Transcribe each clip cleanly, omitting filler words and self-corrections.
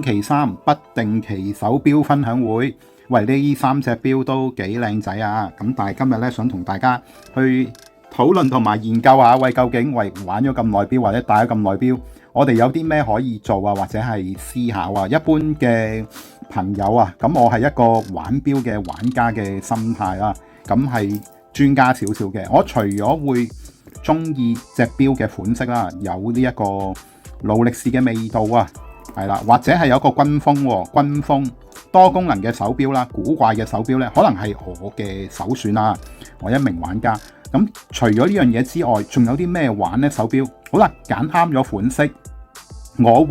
期3不定期手錶分享會。喂，呢3隻錶都幾靚仔啊！咁但係今日咧想同大家去討論同埋研究下，喂，究竟玩咗咁耐錶或者戴咗咁耐錶，我哋有啲咩可以做啊，或者係思考啊？一般嘅朋友啊，咁我係一個玩錶嘅玩家嘅心態啦，咁係專家少少嘅。我除咗會中意隻錶嘅款式啦，有呢一個勞力士嘅味道啊，係啦，或者係有個軍風多功能嘅手錶啦，古怪嘅手錶呢，可能係我嘅首選啦。我一名玩家，咁除咗呢樣嘢之外，仲有啲咩玩呢？手錶好啦，揀啱咗款式，我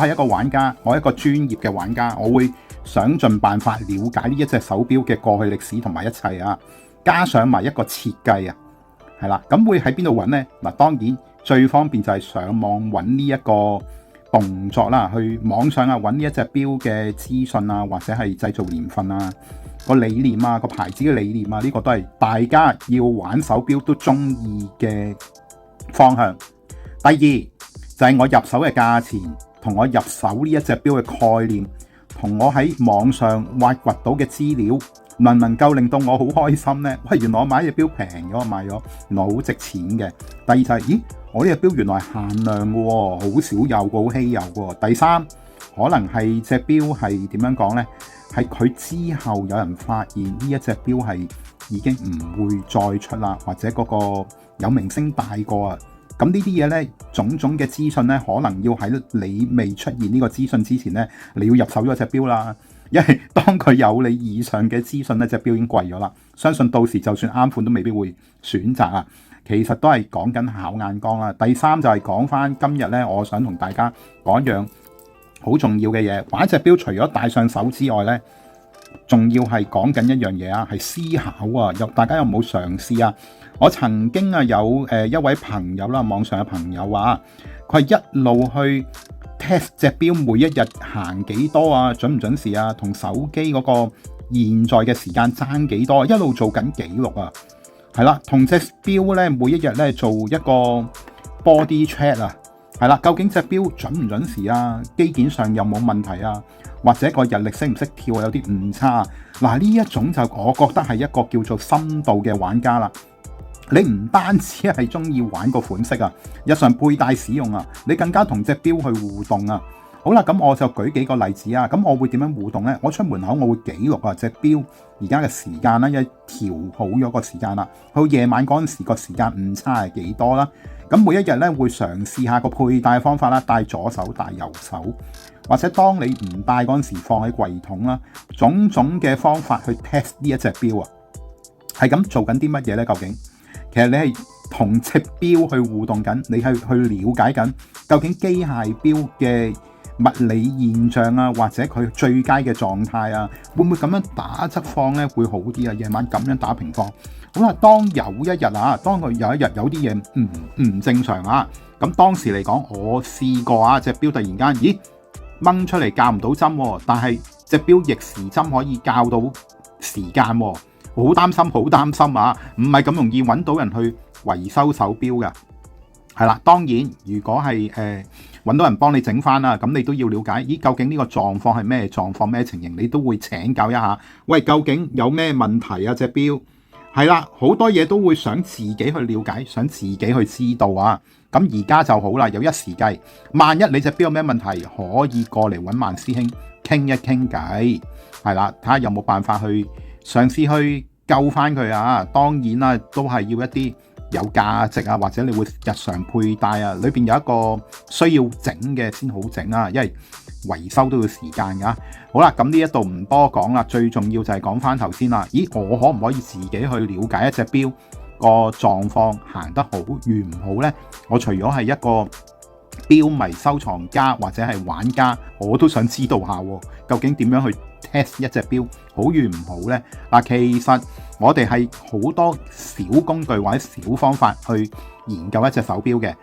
係一個玩家，我係一個專業嘅玩家，我會想盡辦法了解呢一隻手錶嘅過去歷史同埋一切啊，加上埋一個設計啊，係啦，咁會喺邊度揾呢？嗱，當然最方便就係上網揾呢一個動作啦，去網上啊揾呢一隻錶嘅資訊啊，或者係製造年份啊、個理念啊、個牌子嘅理念啊，呢個都係大家要玩手錶都中意嘅方向。第二就係我入手嘅價錢，同我入手呢一隻錶嘅概念，同我喺網上挖掘到嘅資料，能唔能夠令到我好開心呢？喂，原來我買隻錶平咗，我買咗原來好值錢嘅。第二就係，咦，我呢隻錶原來係限量嘅喎，好少有嘅，好稀有嘅喎。第三，可能係隻錶係點樣講呢？係佢之後有人發現呢一隻錶係已經唔會再出啦，或者嗰個有明星戴過啊。咁呢啲嘢呢，種種嘅資訊呢，可能要喺你未出現呢個資訊之前呢，你要入手咗隻錶啦。因為當佢有你以上嘅資訊呢，隻錶已經貴咗啦。相信到時就算啱款都未必會選擇啊。其實都係講緊考眼光啦。第三就係講翻今日呢，我想同大家講一樣好重要嘅嘢。玩一隻錶除咗戴上手之外呢，仲要係講緊一樣嘢啊，係思考啊。大家有冇嘗試啊？我曾經啊有一位朋友啦，網上嘅朋友話，佢係一路去 test 隻錶每一日行幾多啊，準唔準時啊，同手機嗰個現在嘅時間爭幾多，一路做緊記錄啊。係啦，同隻錶咧每一日咧做一個 body check 啊，係啦，究竟隻錶準唔準時啊？機件上有冇問題啊？或者個日曆識唔識跳啊？有啲誤差啊？嗱，呢一種就我覺得係一個叫做深度嘅玩家啦。你唔單止係中意玩個款式啊，日常佩戴使用啊，你更加同隻錶去互動啊。好啦，咁我就舉幾個例子啊。咁我會點樣互動呢？我出門口我會記錄啊隻錶而家嘅時間啦，因為調好咗個時間啦。去到夜晚嗰陣時個時間誤差係幾多啦？咁每一日咧會嘗試下個佩戴方法啦，戴左手戴右手，或者當你唔戴嗰陣時放喺櫃桶啦，種種嘅方法去 test 呢一隻錶啊，係咁做緊啲乜嘢呢？究竟？其實你係同隻錶去互動緊，你係去了解緊究竟機械錶嘅物理現象啊，或者佢最佳嘅狀態啊，會唔會咁樣打側放呢？會好啲啊？夜晚咁樣打平放，好啦，當有一日啊，當佢有一日有啲嘢唔正常啊，咁當時嚟講，我試過啊，隻錶突然間，咦，掹出嚟校唔到針啊，但係隻錶逆時針可以校到時間啊。好擔心啊！唔係咁容易揾到人去維修手錶嘅，係啦。當然，如果係揾到人幫你整翻啦，咁你都要了解，咦，究竟呢個狀況係咩狀況、咩情形，你都會請教一下。喂，究竟有咩問題啊？隻錶係啦，好多嘢都會想自己去了解，想自己去知道啊。咁而家就好啦，有一時計，萬一你隻錶有咩問題，可以過嚟揾萬師兄傾一傾偈，係啦，睇下有冇辦法去嘗試去救翻佢啊！當然啦，都係要一啲有價值啊，或者你會日常佩戴啊，裏邊有一個需要整嘅先好整啊，因為維修都要時間噶。好啦，咁呢一度唔多講啦，最重要就係講翻頭先啦。咦，我可唔可以自己去了解一隻錶個狀況行得好與唔好呢？我除咗係一個錶迷收藏家或者係玩家，我都想知道下究竟點樣去 test 一隻錶好與唔好呢？嗱，其實我哋係好多小工具或者小方法去研究一隻手錶嘅。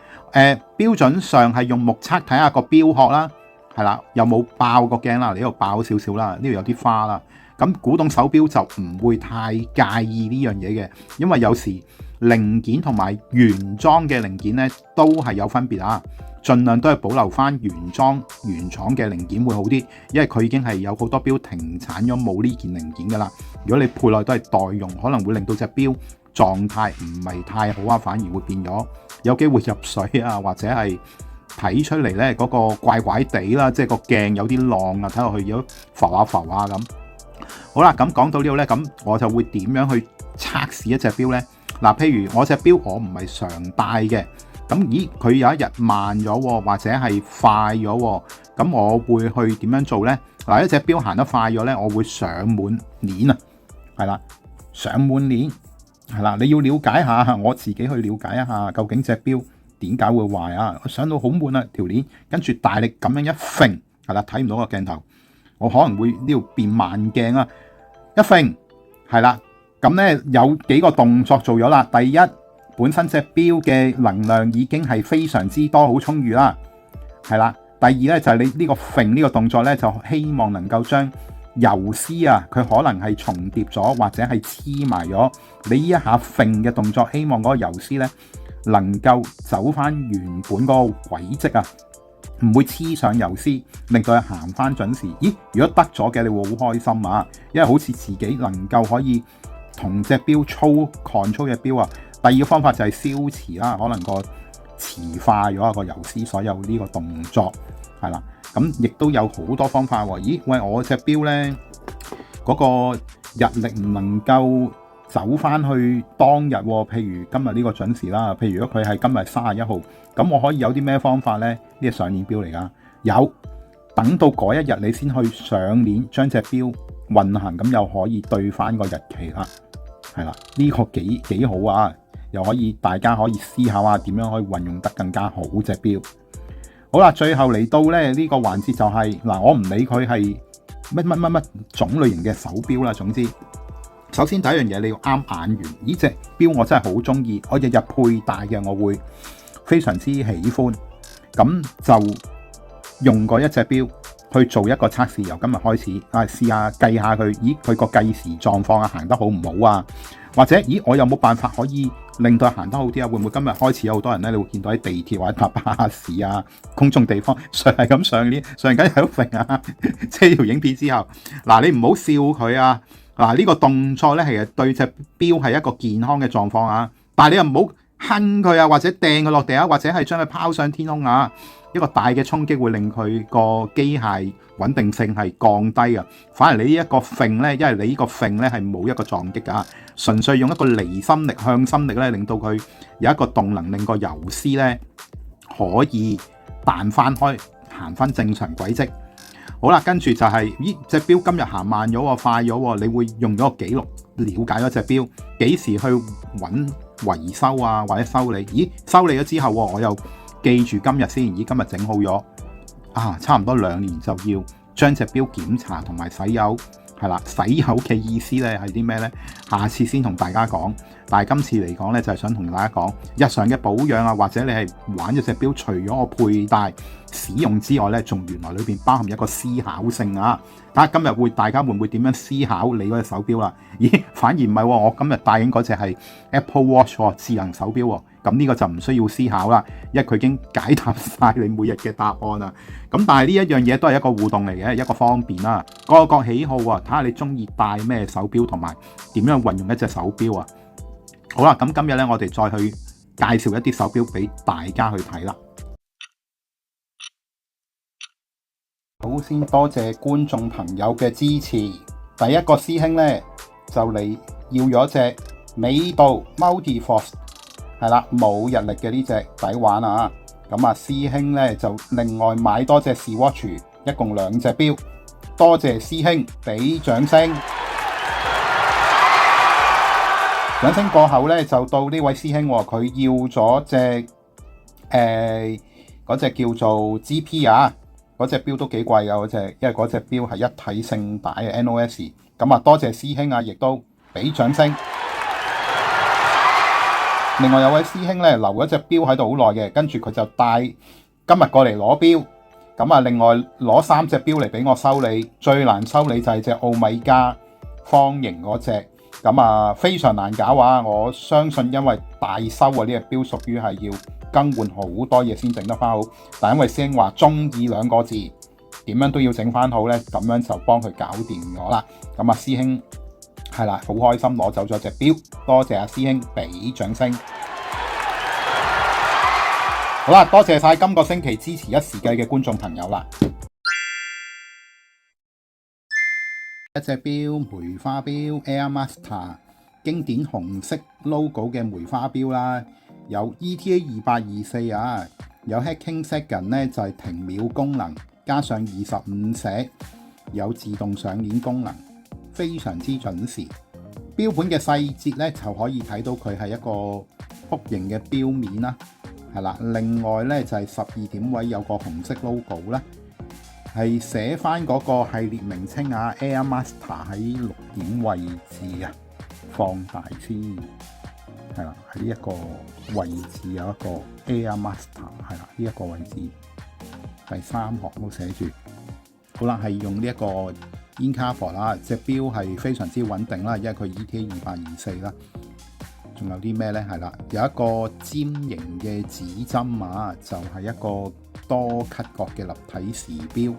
標準上係用目測睇下個錶殼啦，係啦，有冇爆個鏡啦？呢度爆少少啦，呢度有啲花啦。咁古董手錶就唔會太介意呢樣嘢嘅，因為有時零件同埋原裝嘅零件呢都係有分別啊。盡量都係保留翻原廠嘅零件會好啲，因為佢已經係有好多錶停產咗冇呢件零件噶啦。如果你配落都係代用，可能會令到隻錶狀態唔係太好啊，反而會變咗有機會入水啊，或者係睇出嚟呢嗰個怪怪地啦，即係個鏡有啲浪啊，睇落去有浮下浮下咁。好啦，咁講到呢度呢，咁我就會點樣去測試一隻錶呢？嗱，譬如我隻錶我唔係常戴嘅，咁咦佢有一日慢咗或者係快咗，咁我會去點樣做呢？嗱，一隻錶行得快咗呢，我會上滿鏈啊，係啦，上滿鏈係啦，你要了解下，我自己去了解一下究竟隻錶點解會壞啊？我上到好滿啊條鏈，跟住大力咁樣一揈，係啦，睇唔到個鏡頭，我可能會呢度變慢鏡啊，一揈係啦。咁咧有幾個動作做咗啦。第一，本身隻錶嘅能量已經係非常之多，好充裕啦，係啦。第二咧就係你呢個揈呢個動作咧，就希望能夠將游絲啊，佢可能係重疊咗或者係黐埋咗。你呢一下揈嘅動作，希望嗰個游絲咧能夠走翻原本嗰個軌跡啊，唔會黐上游絲，令到佢行翻準時。咦？如果得咗嘅，你會好開心啊，因為好似自己能夠可以同隻錶control 隻錶啊。第二個方法就係消磁啦，可能個磁化咗個游絲，所有呢個動作係啦。咁亦都有好多方法喎。咦？喂，我隻錶呢嗰個日曆唔能夠走翻去當日喎。譬如今日呢個準時啦，譬如如果佢係今日31號，咁我可以有啲咩方法呢？呢係上鏈錶嚟㗎，有等到嗰一日你先去上鏈將隻錶運行，咁又可以對翻個日期啦。係啦，呢個幾好啊！又可以大家可以思考下點樣可以運用得更加好隻錶。好啦，最後嚟到咧呢個環節就係嗱，我唔理佢係乜種類型嘅手錶啦。總之，首先第一樣嘢你要啱眼緣。呢隻錶我真係好中意，我日日佩戴嘅，我會非常之喜歡。咁就用過一隻錶去做一個測試，由今日開始試下計下佢，咦佢個計時狀況啊，行得好唔好啊？或者咦我有冇辦法可以令到佢行得好啲啊？會唔會今日開始有好多人咧？你會見到喺地鐵或者搭巴士啊、公眾地方上係咁上緊喺度揈啊！即係條影片之後，嗱你唔好笑佢啊！嗱呢個動作咧係對隻錶係一個健康嘅狀況啊，但係你又唔好哼佢啊，或者掟佢落地啊，或者係將佢拋上天空啊！一個大嘅衝擊會令佢個機械穩定性係降低啊，反而你呢一個揈咧，因為你呢個揈咧係冇一個撞擊噶，純粹用一個離心力、向心力咧，令到佢有一個動能，令個游絲咧可以彈翻開，行翻正常軌跡。好啦，跟住就係咦隻錶今日行慢咗喎，快咗喎，你會用咗個記錄了解咗隻錶幾時去揾維修啊，或者修理。咦修理咗之後我又記住今日先，咦今日整好咗啊，差唔多2年就要將隻錶檢查同埋洗油，係啦，洗油嘅意思咧係啲咩呢？下次先同大家講，但係今次嚟講咧就係想同大家講日常嘅保養啊，或者你係玩咗隻錶，除咗我佩戴使用之外咧，仲原來裏邊包含一個思考性啊！睇下今日大家會唔會點樣思考你嗰隻手錶啦？咦，反而唔係喎，我今日戴緊嗰隻係 Apple Watch 智能手錶喎。咁呢個就唔需要思考啦，因為佢已經解答晒你每日嘅答案啦。咁但係呢一樣嘢都係一個互動嚟嘅，一個方便啦。各喜好啊，睇下你中意戴咩手錶同埋點樣運用一隻手錶啊。好啦，咁今日咧我哋再去介紹一啲手錶俾大家去睇啦。首先多謝觀眾朋友嘅支持。第一個師兄咧就嚟要咗隻美度 Multi-Force。係啦，冇日曆嘅呢隻抵玩啊！咁啊，師兄咧就另外買多隻 Swatch， 一共2隻錶。多謝師兄，俾掌聲。掌聲過後咧，就到呢位師兄，佢要咗隻嗰隻叫做 GP 啊，嗰隻錶都幾貴噶嗰隻，因為嗰隻錶係一體性帶嘅 NOS。咁啊，多謝師兄啊，亦都俾掌聲。另外有位師兄咧留咗隻錶喺度好耐嘅，跟住佢就帶今日過嚟攞錶。咁啊，另外攞3隻錶嚟俾我修理，最難修理就係隻奧米加方形嗰隻。咁啊，非常難搞啊！我相信因為大修啊，呢隻錶屬於係要更換好多嘢先整得翻好。但因為師兄話中意兩個字，點樣都要整翻好呢，咁樣就幫佢搞掂咗啦。咁師兄係啦，好開心攞走咗隻錶，多謝師兄，俾掌聲。好啦，多謝晒今個星期支持一時計嘅觀眾朋友啦。一隻錶，梅花錶 Air Master， 經典紅色 logo 嘅梅花錶啦，有 ETA-2824啊，有 Hacking Second 咧就係停秒功能，加上25石，有自動上鏈功能，非常之準時。錶盤嘅細節咧就可以睇到佢係一個曲形嘅錶面啦。係啦，另外咧就係12點位有個紅色 logo 啦，係寫翻嗰個系列名稱啊 ，Air Master 喺6點位置啊，放大先，係啦，喺呢一個位置有一個 Air Master， 係啦，呢一個位置第3行都寫住，好啦，係用呢一個 Incapsula 啦，隻錶係非常之穩定啦，因為佢 ETA-2824啦。仲有啲咩呢？係啦，有一個尖形嘅指針啊，就係一個多級角嘅立體時錶，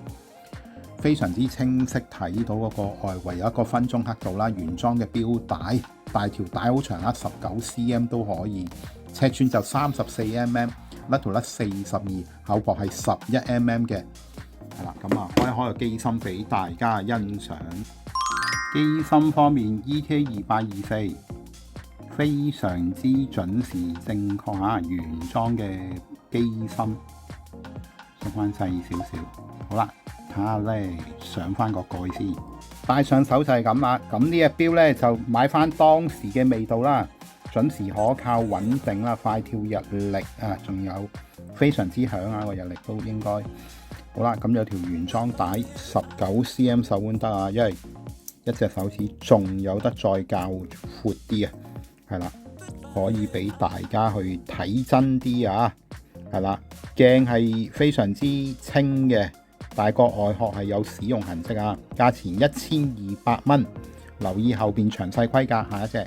非常之清晰睇到嗰個外圍有一個分鐘刻度啦。原裝嘅錶帶，大條帶好長啦，19cm 都可以，尺寸就34mm， 甩條甩42，厚薄係11mm 嘅。係啦，咁啊開一開個機芯俾大家欣賞。機芯方面 ETA-2824。非常之準時正確啊！原裝嘅機芯，縮翻細少少。好啦，睇下咧，上翻個蓋先。戴上手就係咁啦。咁呢隻錶咧就買翻當時嘅味道啦，準時可靠穩定啦，快跳日曆啊，仲有非常之響啊，個日曆都應該。好啦，咁有條原裝帶，19cm 手腕得啊，因為一隻手指仲有得再較闊啲啊。係啦，可以俾大家去睇真啲啊！係啦，鏡係非常之清嘅，但係個外殼係有使用痕跡啊！價錢1200蚊，留意後邊詳細規格。下一隻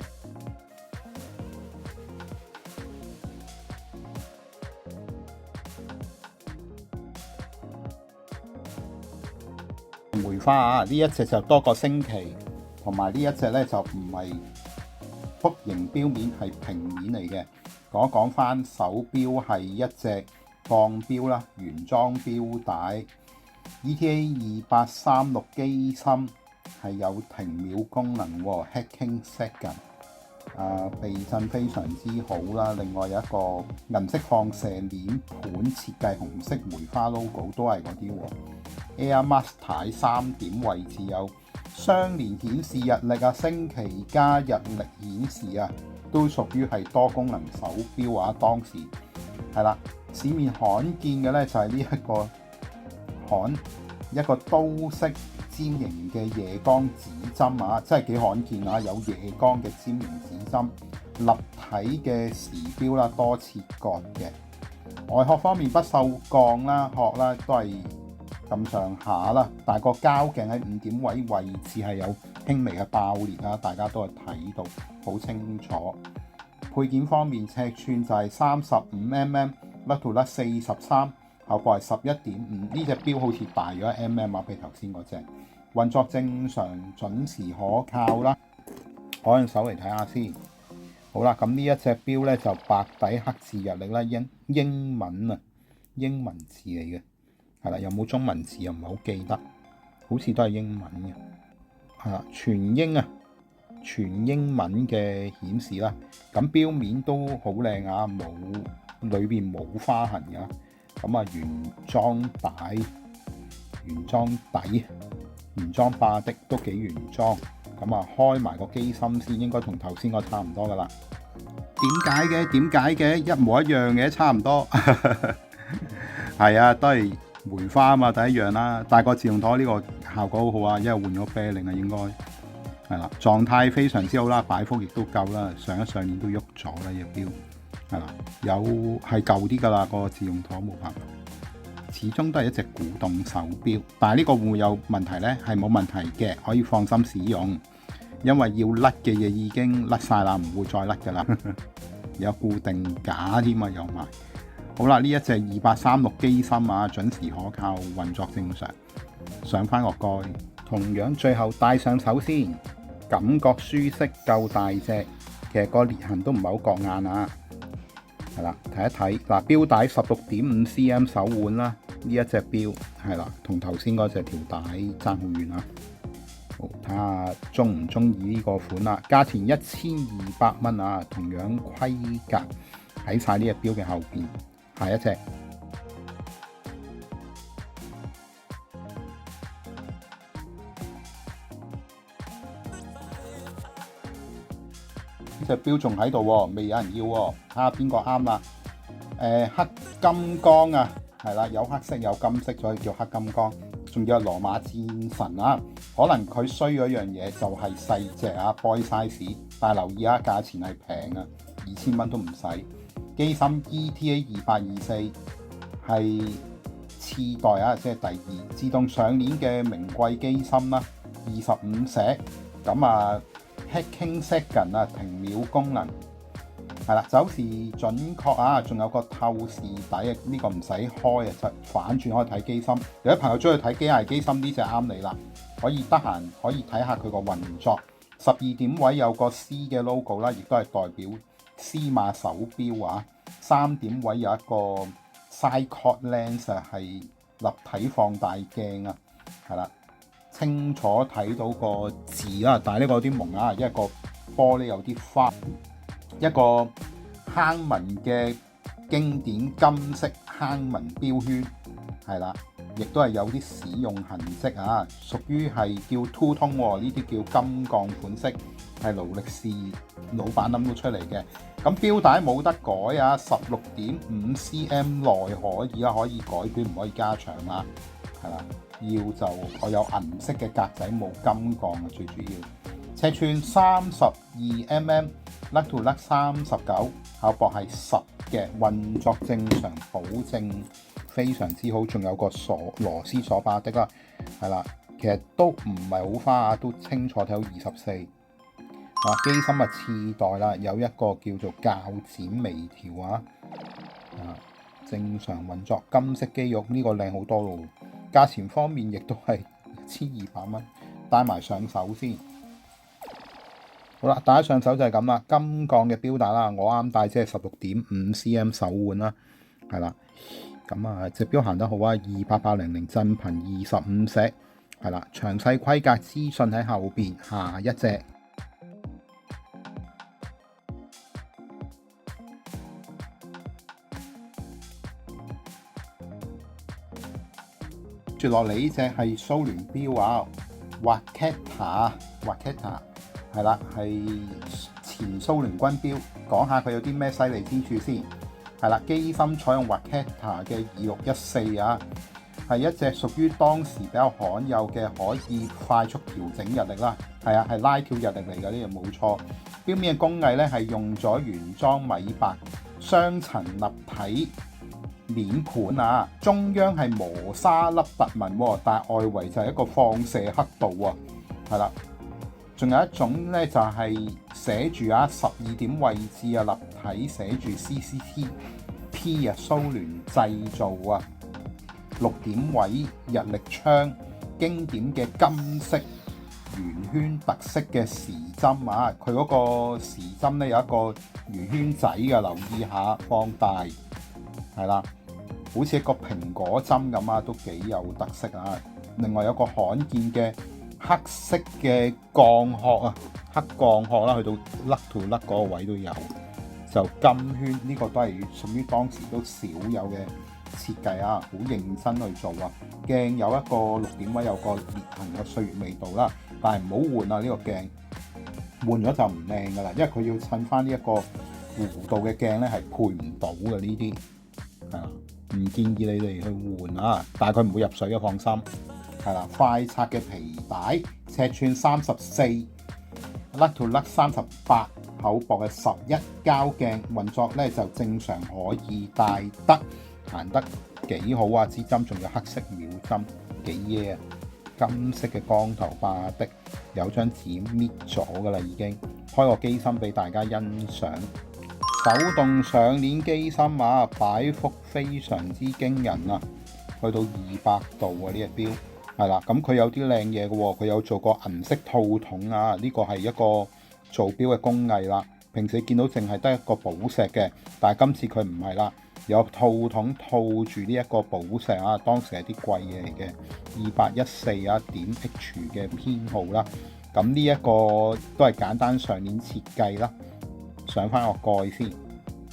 梅花啊！呢一隻就多個星期，同埋呢一隻咧就唔係曲形錶面，係平面嚟嘅。講翻手錶係一隻鋼錶啦，原裝錶帶 ETA-2836 機芯係有停秒功能喎 ，Hacking Second 避震非常之好啦。另外有一個銀色放射鏈盤設計，紅色梅花 logo 都係嗰啲喎。Air Master 3點位置有雙連顯示日曆啊，星期加日曆顯示啊，都屬於係多功能手錶啊。當時係啦，市面罕見嘅咧就係呢一個刀式尖形嘅夜光指針啊，真係幾罕見啊！有夜光嘅尖形指針，立體嘅時錶啦，多切割嘅。外殼方面不鏽鋼啦，殼啦都係咁上下啦，但係個膠鏡喺5點位置係有輕微嘅爆裂啊，大家都係睇到好清楚。配件方面尺寸就係35mm， 甩條甩43，厚薄係11.5。呢隻錶好似大咗1mm啊，比頭先嗰隻。運作正常，準時可靠啦。攞用手嚟睇下先。好啦，咁呢一隻錶咧就白底黑字日曆啦，英文啊，英文字嚟嘅。係啦，有冇中文字又唔係好記得，好似都係英文嘅。係啦，全英文嘅顯示啦。咁錶面都好靚啊，裏邊冇花痕㗎。咁啊，原裝帶、原裝底、原裝巴的都幾原裝。咁啊，開埋個機芯先，應該同頭先個差唔多㗎啦。點解嘅？一模一樣嘅，差唔多。係啊，都係梅花啊嘛，第一樣啦。但係個自動舵呢個效果好好啊，因為換咗啤令啊，應該係啦。狀態非常之好啦，擺幅亦都夠啦。上年都喐咗啦，隻錶係啦，有係舊啲㗎啦，個自動舵冇辦法。始終都係一隻古董手錶，但係呢個會唔會有問題呢？係冇問題嘅，可以放心使用，因為要甩嘅嘢已經甩晒啦，唔會再甩㗎啦。有固定架添啊，有埋好啦，呢一隻2836機芯啊，準時可靠，運作正常。上翻個蓋，同樣最後戴上手先，感覺舒適夠大隻，其實個裂痕都唔係好覺眼啊。係啦，睇一睇嗱，錶帶16.5cm 手腕啦，呢一隻錶係啦，同頭先嗰隻條帶爭好遠啊。好，睇下中唔中意呢個款啦，價錢1200蚊啊，同樣規格喺晒呢隻錶嘅後邊。下一隻呢隻錶仲喺度喎，未有人要喎，睇下邊個啱啦。黑金剛啊，係啦，有黑色有金色，所以叫黑金剛。仲有羅馬戰神啊，可能佢衰嗰樣嘢就係細隻啊 ，boy size， 但係留意下價錢係平啊，2000蚊都唔使。機芯 ETA2824 係次代啊，即係第二自動上鏈嘅名貴機芯啦，25石咁啊 ，Hacking Second 啊，停秒功能係啦，走時準確啊，仲有個透視底啊，呢個唔使開啊，就反轉可以睇機芯。有啲朋友中意睇機械機芯，呢隻啱你啦，可以得閒可以睇下佢個運作。12點位有個 C 嘅 logo 啦，亦都係代表司馬手錶啊。3點位有一個 Side-Cut Lens 係立體放大鏡啊，係啦，清楚睇到個字啦，但係呢個有啲蒙啊，因為個玻璃有啲花。一個坑紋嘅經典金色坑紋錶圈，係啦，亦都係有啲使用痕跡啊，屬於係叫 Two Tone 喎，呢啲叫金鋼款式，係勞力士老闆諗到出嚟嘅。咁錶帶冇得改啊，16.5cm 內可以啊，可以改短唔可以加長啦，係啦，要就我有銀色嘅格仔，冇金鋼啊，最主要。尺寸32mm。甩to 甩39，厚薄係10嘅，運作正常，保證非常之好。仲有個螺絲鎖把的啦，係啦，其實都唔係好花啊，都清楚睇到24。機芯啊次代啦，有一個叫做鉸剪微調啊，正常運作，金色肌肉呢個靚好多咯。價錢方面亦都係1200蚊，戴埋上手先。好啦，戴上手就係咁啦，金鋼嘅錶帶啦，我啱戴即係16.5cm 手腕啦，係啦，咁啊隻錶行得好啊，28800震頻25石，係啦，詳細規格資訊喺後邊。下一隻，接落嚟呢隻係蘇聯錶啊，Waketa。係啦，係前蘇聯軍錶，講下佢有啲咩犀利之處先。係啦，機芯採用 Waketa 嘅2614啊，係一隻屬於當時比較罕有嘅可以快速調整日曆啦。係啊，係拉跳日曆嚟㗎，呢個冇錯。錶面嘅工藝咧係用咗原裝米白雙層立體面盤啊，中央係磨砂粒凸紋，但係外圍就係一個放射刻度啊。係啦。仲有一種咧，就係寫住12點位置啊，立體寫住 CCTP 啊，蘇聯製造啊，6點位日曆槍，經典嘅金色圓圈特色嘅時針啊，佢嗰個時針咧有一個圓圈仔嘅，留意下放大，係啦，好似一個蘋果針咁啊，都幾有特色啊。另外有個罕見嘅黑色嘅鋼殼啊，黑鋼殼啦，去到甩到甩嗰個位都有，就金圈呢個都係屬於當時都少有嘅設計啊，好認真去做啊。鏡有一個6點位，有個裂痕嘅歲月味道啦，但係唔好換啊，呢個鏡換咗就唔靚噶啦，因為佢要襯翻呢一個弧度嘅鏡咧係配唔到嘅呢啲，係啊，唔建議你哋去換啊，但係佢唔會入水嘅，放心。係啦，快拆嘅皮帶，尺寸34，甩to甩38，厚薄嘅11，膠鏡運作咧就正常可以戴得，行得幾好啊！支針仲有黑色秒針，幾耶啊！金色嘅光頭巴的，有張紙搣咗噶啦已經，開個機芯俾大家欣賞。手動上鏈機芯啊，擺幅非常之驚人啊，去到200度啊！呢隻錶係啦，咁佢有啲靚嘢嘅喎，佢有做過銀色套筒啊，呢個係一個做錶嘅工藝啦。平時見到淨係得一個寶石嘅，但係今次佢唔係啦，有套筒套住呢一個寶石啊，當時係啲貴嘢嚟嘅，2814點 H 嘅編號啦。咁呢一個都係簡單上鏈設計啦。上翻個蓋先，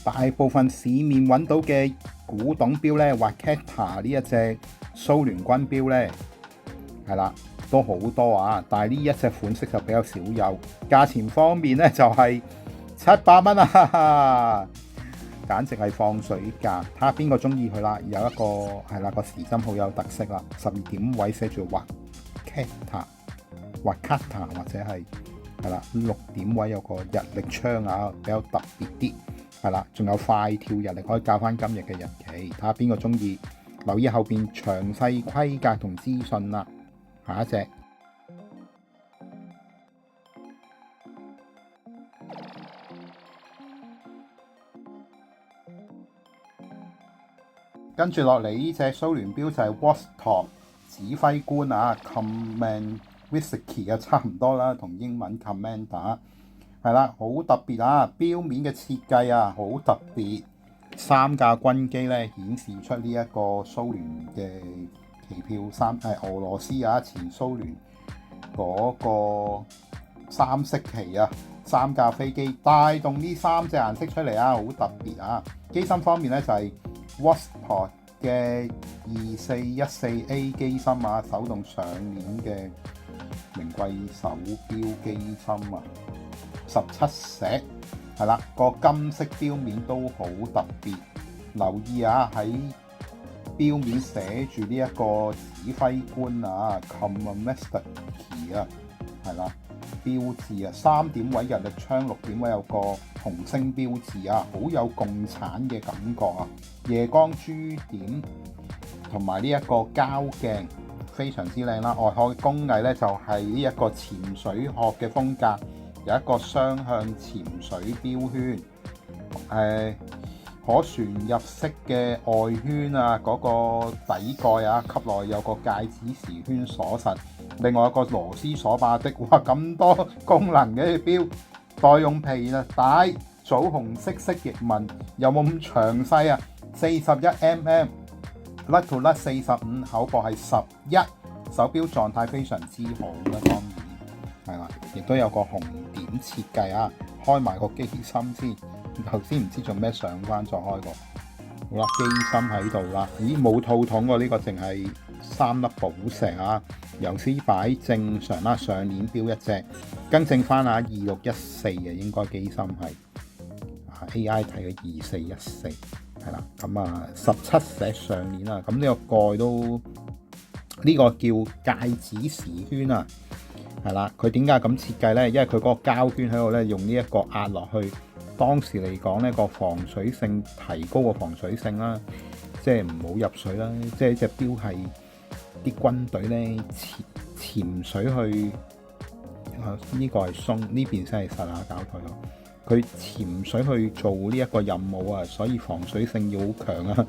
大部分市面揾到嘅古董錶呢，Waikato 呢一隻蘇聯軍錶呢，係啦，都好多啊。但係呢一隻款式就比較少有，價錢方面呢，就係700蚊啊，簡直係放水價。睇下邊個中意佢啦。有一個係啦，個時針好有特色啦，12點位寫住Waikato 或者係啦，6點位有個日曆槍啊，比較特別啲，係啦，仲有快跳日曆可以校翻今日嘅日期，睇下邊個中意。留意後邊詳細規格同資訊啦。下一隻，跟住落嚟呢隻蘇聯錶就係 Vostok 指揮官啊 Commander 啊，差唔多啦，同英文 Commander 係啦，好特別啊！錶面嘅設計啊，好特別。3架軍機咧顯示出呢一個蘇聯嘅旗票，俄羅斯啊，前蘇聯嗰個三色旗啊，3架飛機帶動呢3隻顏色出嚟啊，好特別啊！機芯方面咧就係 Vostok 嘅2414A 機芯啊，手動上鏈嘅名貴手錶機芯啊，17石係啦，個金色錶面都好特別。留意啊，喺錶面寫住呢一個指揮官啊 Commander 啊，係啦，標誌啊，3點位日曆槍，6點位有個紅星標誌啊，好有共產嘅感覺啊！夜光珠點同埋呢一個膠鏡非常之靚啦。外殼工藝咧就係呢一個潛水殼嘅風格，有一個雙向潛水錶圈，可旋入式嘅外圈啊，嗰個底蓋啊，級內有個戒指時圈鎖實，另外有個螺絲鎖把的，哇咁多功能嘅錶，代用皮帶，棗紅色翼紋，有冇咁詳細啊？41mm，甩到甩45，口薄係11，手錶狀態非常之好啦，當然係啦，亦都有個紅點設計啊，開埋個機芯先。頭先唔知做咩上翻再開過，好啦，機芯喺度啦。咦，冇套筒喎，呢個淨係3粒寶石啊。游絲擺正常啦，上鏈錶一隻，更正翻啊，2614嘅應該機芯係AI 睇嘅2414係啦。咁啊17石上鏈啊，咁呢個蓋都呢個叫戒指時圈啊，係啦。佢點解咁設計呢？因為佢嗰個膠圈喺度咧，用呢一個壓落去。當時嚟講呢個防水性提高個防水性啦，即係唔好入水啦。即係隻錶係啲軍隊咧潛水去，呢個係鬆，呢邊先係實啊，搞錯咗。佢潛水去做呢一個任務啊，所以防水性要好強啊。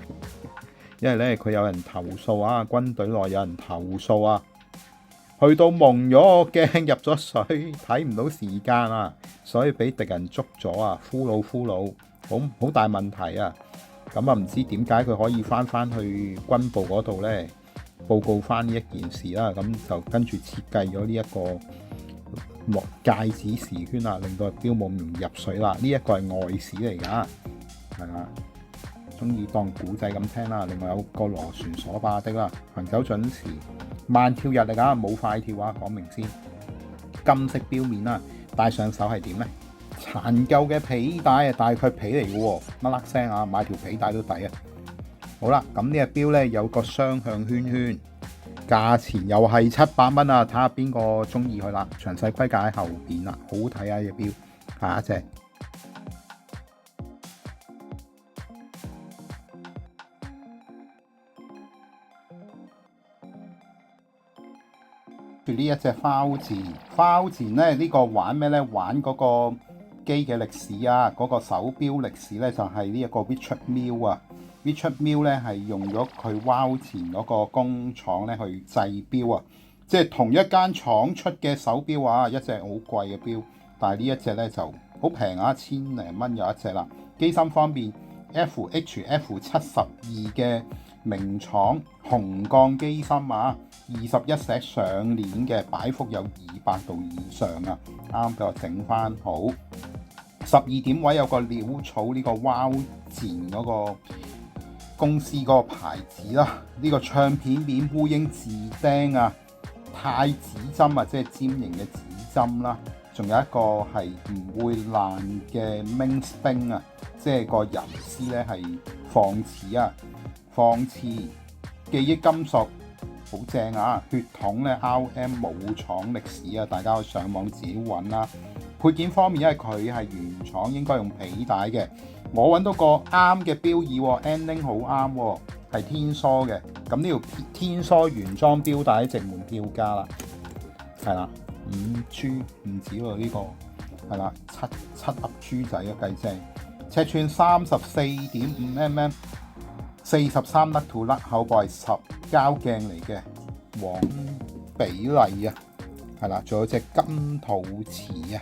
因為咧佢有人投訴啊，軍隊內有人投訴啊。去到蒙咗個鏡入咗水，睇唔到時間啊，所以俾敵人捉咗啊，俘虜，好大問題啊！咁啊唔知點解佢可以翻去軍部嗰度呢，報告翻呢一件事啦，咁就跟住設計咗呢一個戒指時圈啊，令到錶冇咁容易入水啦。呢一個係外史嚟㗎，係啦，中意當古仔咁聽啦。另外有個螺旋鎖把的啦，行走準時。慢跳日曆啊，冇快跳啊，講明先。金色錶面啊，戴上手係點呢？殘舊嘅皮帶啊，但係佢皮嚟嘅喎，甩甩聲啊，買條皮帶都抵啊。好啦，咁呢隻錶呢，有個雙向圈，價錢又係700蚊啊，睇下邊個中意佢啦。詳細規格喺後邊啦，好睇啊隻錶。下一隻。呢一隻花字咧，呢個玩咩咧？玩嗰個機嘅歷史啊，嗰個手錶歷史咧就係呢一個 Richard Mille 啊。Richard Mille 咧係用咗佢 Wow 前嗰個工廠咧去製錶啊，即係同一間廠出嘅手錶啊，一隻好貴嘅錶，但係呢一隻咧就好平啊，1000零蚊有一隻啦。機芯方面 FHF72嘅名廠紅鋼機芯啊，21石上鏈嘅，擺幅有200度以上啊，啱俾我整翻好。12點位有個潦草呢個 Wow 前嗰個公司嗰個牌子啦，呢個唱片面烏蠅字釘啊，太子針啊，即係尖形嘅指針啦，仲有一個係唔會爛嘅 Main Spring 啊，即係個游絲咧係放刺啊，放刺記憶金屬好正啊，血統咧 RM 冇廠歷史啊，大家可以上網自己揾啦。配件方面，因為佢係原廠應該用皮帶嘅，我揾到個啱嘅標耳 ending 好啱喎，係天梭嘅。咁呢條天梭原裝標帶直門票價啦，係啦，5G 唔止喎呢個，係啦七粒珠仔嘅計正，尺寸34.5mm， 43粒兔粒，口部係10膠鏡嚟嘅，黃比例啊，係啦，仲有隻金陶瓷啊。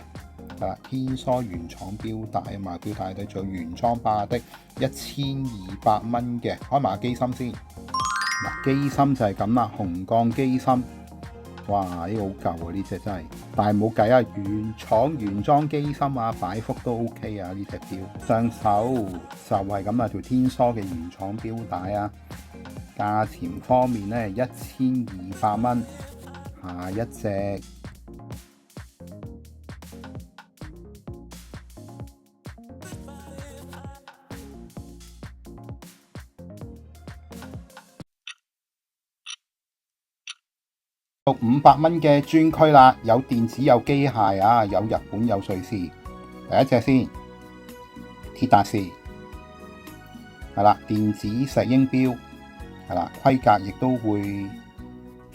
係啦，天梭原廠錶帶啊嘛，錶帶對仲有原裝巴的1200蚊嘅，開埋機芯先。嗱，機芯就係咁啦，紅鋼機芯，哇，呢個好舊啊，呢隻真係，但係冇計啊，原廠原裝機芯啊，擺幅都 OK 啊，呢隻錶。上手就係咁啊，條天梭嘅原廠錶帶啊，價錢方面咧1200蚊，下一隻。500蚊嘅專區啦，有電子有機械啊，有日本有瑞士。第一隻先，鐵達時係啦，電子石英錶係啦，規格亦都會睇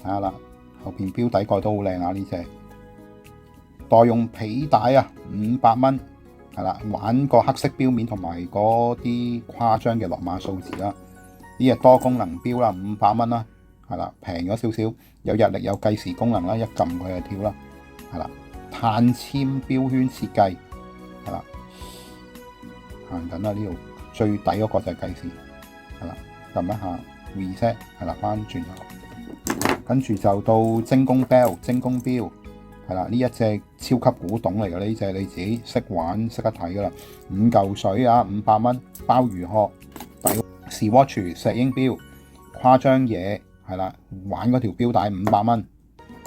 下啦，後邊錶底蓋都好靚啊，呢隻代用皮帶啊，500蚊係啦，玩個黑色錶面同埋嗰啲誇張嘅落碼數字啦。呢隻多功能錶啦，500蚊啦。係啦，平咗少少，有日曆有計時功能啦，一撳佢就跳啦。係啦，碳纖錶圈設計，係啦，行緊啦，呢度最底嗰個就係計時，係啦，撳一下 reset， 係啦，翻轉頭，跟住就到精工錶，係啦，呢一隻超級古董嚟㗎，呢隻你自己識玩識得睇㗎啦，5嚿水啊，500蚊，鮑魚殼，底 Swatch 石英錶，誇張嘢。係啦，玩嗰條錶帶500蚊，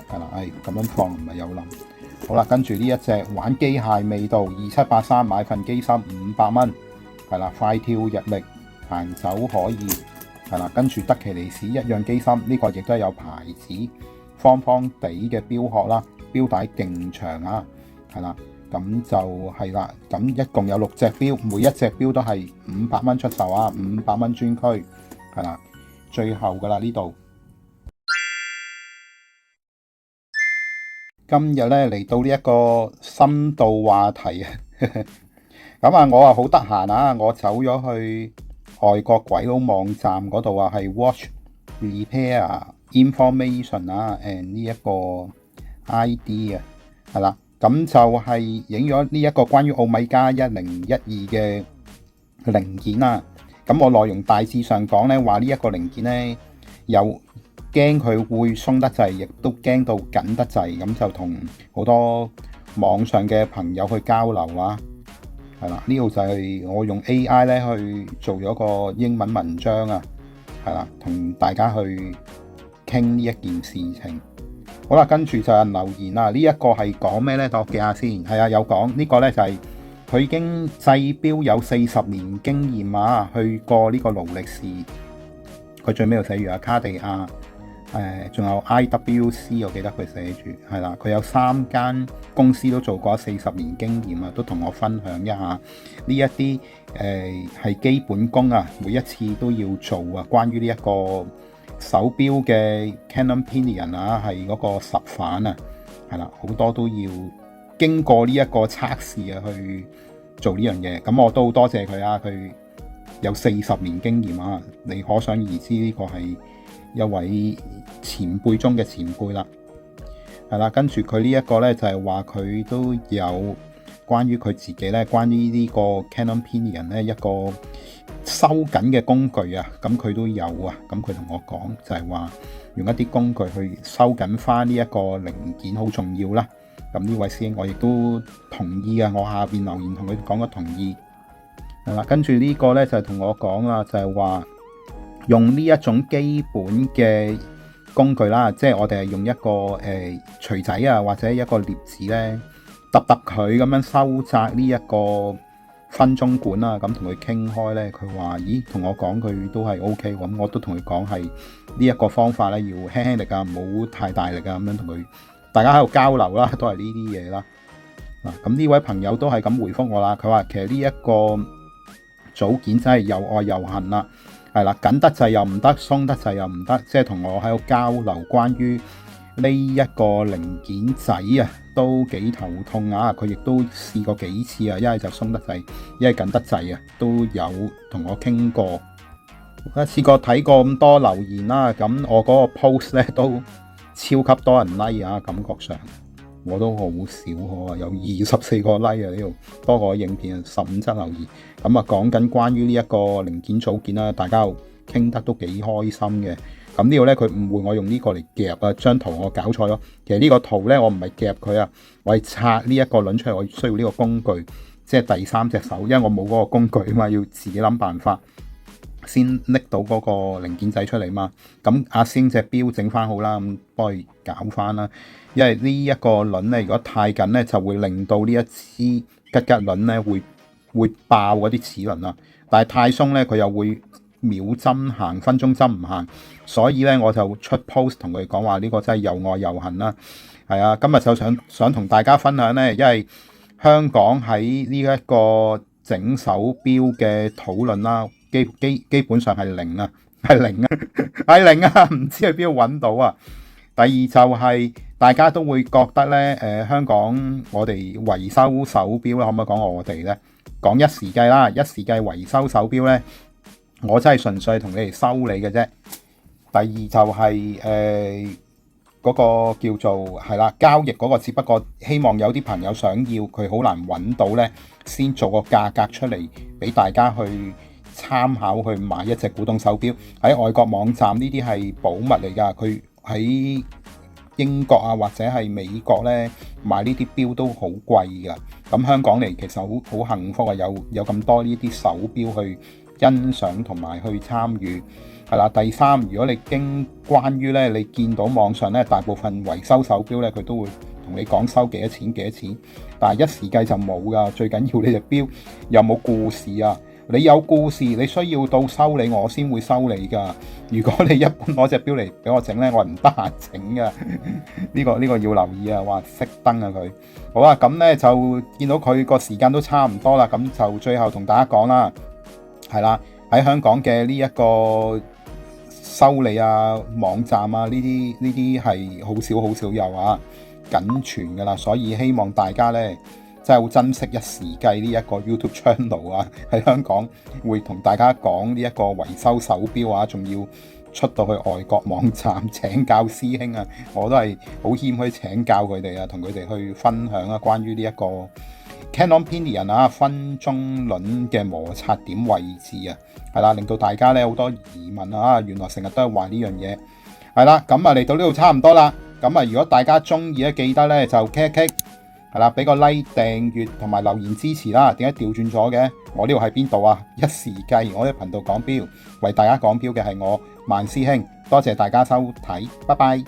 係啦，咁樣放唔係有冧。好啦，跟住呢一隻玩機械味道2783，買份機芯500蚊，係啦，快跳日曆行走可以，係啦，跟住德奇尼士一樣機芯，呢個亦都係有牌子，方方地嘅錶殼啦，錶帶勁長啊，係啦，咁就係啦，咁一共有6隻錶，每一隻錶都係500蚊出售啊，500蚊專區，係啦，最後㗎啦呢度。今日咧嚟到呢一個深度話題啊，咁啊我啊好得閒啊，我走咗去外國鬼佬網站嗰度啊，係 Watch Repair Information 啊，and 呢一個 ID 啊，係啦，咁就係影咗呢一個關於奧米加1012嘅零件啊，咁我內容大致上講咧，話呢一個零件咧有。驚佢會鬆得滯，亦都驚到緊得滯，咁就同好多網上嘅朋友去交流啦。係啦，呢度就係我用 AI 咧去做咗個英文文章啊，係啦，同大家去傾呢一件事情。好啦，跟住就有人留言啦，呢一個係講咩呢？等我記下先。係啊，有講呢個呢就係佢已經製錶有40年經驗啊，去過呢個勞力士，佢最尾又寫住阿卡地亞。仲有 IWC， 我記得佢寫住係啦，佢有3間公司都做過40年經驗啊，都同我分享一下呢一啲係基本功啊，每一次都要做啊。關於呢一個手錶嘅 Cannon Pinion 啊，係嗰個10反啊，係啦，好多都要經過呢一個測試啊去做呢樣嘢。咁我都好多謝佢啊，佢有40年經驗啊，你可想而知呢個係一位前輩中嘅前輩啦。係啦，跟住佢呢一個呢，就係話佢都有關於佢自己呢，關於呢個 Canon Pinion 呢一個收緊嘅工具啊，咁佢都有啊。咁佢同我講就係話用一啲工具去收緊翻呢一個零件好重要啦。咁呢位師兄我亦都同意啊，我下邊留言同佢講咗同意。係啦，跟住呢個呢，就係同我講啦，就係話用呢一種基本嘅工具啦，即係我哋係用一個錘仔啊，或者一個鑷子咧，揼佢咁樣收窄呢一個分鐘管啦。咁同佢傾開咧，佢話：咦，同我講佢都係 OK。咁我都同佢講係呢一個方法咧，要輕輕力啊，唔好太大力啊，咁樣同佢大家喺度交流啦，都係呢啲嘢啦。嗱，咁呢位朋友都係咁回覆我啦。佢話其實呢一個組件真係又愛又恨啦。係啦，緊得滯又唔得，鬆得滯又唔得，即係同我喺度交流關於呢一個零件仔啊，都幾頭痛啊！佢亦都試過幾次啊，一係就鬆得滯，一係緊得滯啊，都有同我傾過。一次過睇過咁多留言啦，咁我嗰個 post 咧都超級多人 like 啊，感覺上我都好少喎，有24個 like 啊，呢度多過影片15則留言。咁啊，講緊關於呢一個零件組件啦，大家傾得都幾開心嘅。咁呢度咧，佢誤會我用呢個嚟夾啊，張圖我搞錯咗。其實呢個圖咧，我唔係夾佢啊，我係拆呢一個輪出嚟，我需要呢個工具，即係第三隻手，因為我冇嗰個工具啊嘛，要自己諗辦法先拎到嗰個零件仔出嚟嘛。咁阿星隻錶整翻好啦，咁幫佢搞翻啦。因為呢一個輪咧，如果太緊咧，就會令到呢一支吉吉輪咧會爆嗰啲齒輪啊。但係太鬆咧，佢又會秒針行，分鐘針唔行。所以咧，我就出 post 同佢講話，呢個真係又愛又恨啦。係啊，今日就想同大家分享咧，因為香港喺呢一個整手錶嘅討論啦，基本上係零啊，係零啊，係零啊，唔知喺邊度揾到啊。第二就係大家都會覺得咧，香港我哋維修手錶啦，可唔可以講我哋咧？講一時計啦，一時計維修手錶咧，我真係純粹同你哋修理嘅啫。第二就係嗰個叫做係啦，交易嗰個，只不過希望有啲朋友想要，佢好難揾到咧，先做個價格出嚟俾大家去參考去買一隻古董手錶。喺外國網站呢啲係寶物嚟㗎，佢喺英國啊或者係美國咧買呢啲錶都好貴㗎。咁香港嚟其實好幸福啊，有咁多呢啲手錶去欣賞同埋去參與。係啦，第三，如果你關於咧，你見到網上咧大部分維修手錶咧，佢都會同你講收幾多錢，但係一時計就冇㗎。最緊要你隻錶有冇故事啊！你有故事，你需要到修理我先會修理㗎。如果你一般攞隻錶嚟俾我整咧，我係唔得閒整㗎。呢個要留意啊！哇，熄燈啊佢。好啦，咁咧就見到佢個時間都差唔多啦，咁就最後同大家講啦，係啦，喺香港嘅呢一個修理啊網站啊，呢啲係好少有啊，僅存噶啦，所以希望大家呢真係好珍惜一時計呢一個 YouTube channel 啊，喺香港會同大家講呢一個維修手錶啊，仲要出到去外國網站請教師兄啊，我都係好謙虛請教佢哋啊，同佢哋去分享啊關於呢一個Canon Pinion 啊，分鐘輪嘅摩擦點位置啊，係啦，令到大家咧好多疑問啊，原來成日都係話呢樣嘢，係啦，咁啊嚟到呢度差唔多啦，咁啊如果大家中意咧，記得咧就 click 係啦，俾個 like 訂閱同埋留言支持啦。點解調轉咗嘅？我呢度喺邊度啊？一時計，我呢個頻道講錶，為大家講錶嘅係我萬師兄，多謝大家收睇，拜拜。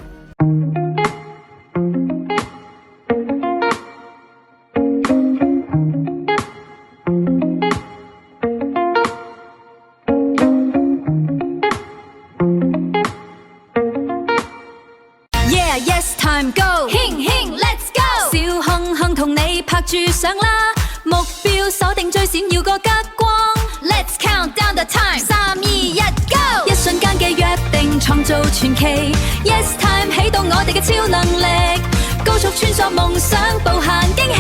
住上啦，目標鎖定最閃耀個吉光。Let's count down the time， 3、2、1 go！ 一瞬間嘅約定創造傳奇。Yes time 起動我哋嘅超能力。高速穿梭夢想，無限驚喜。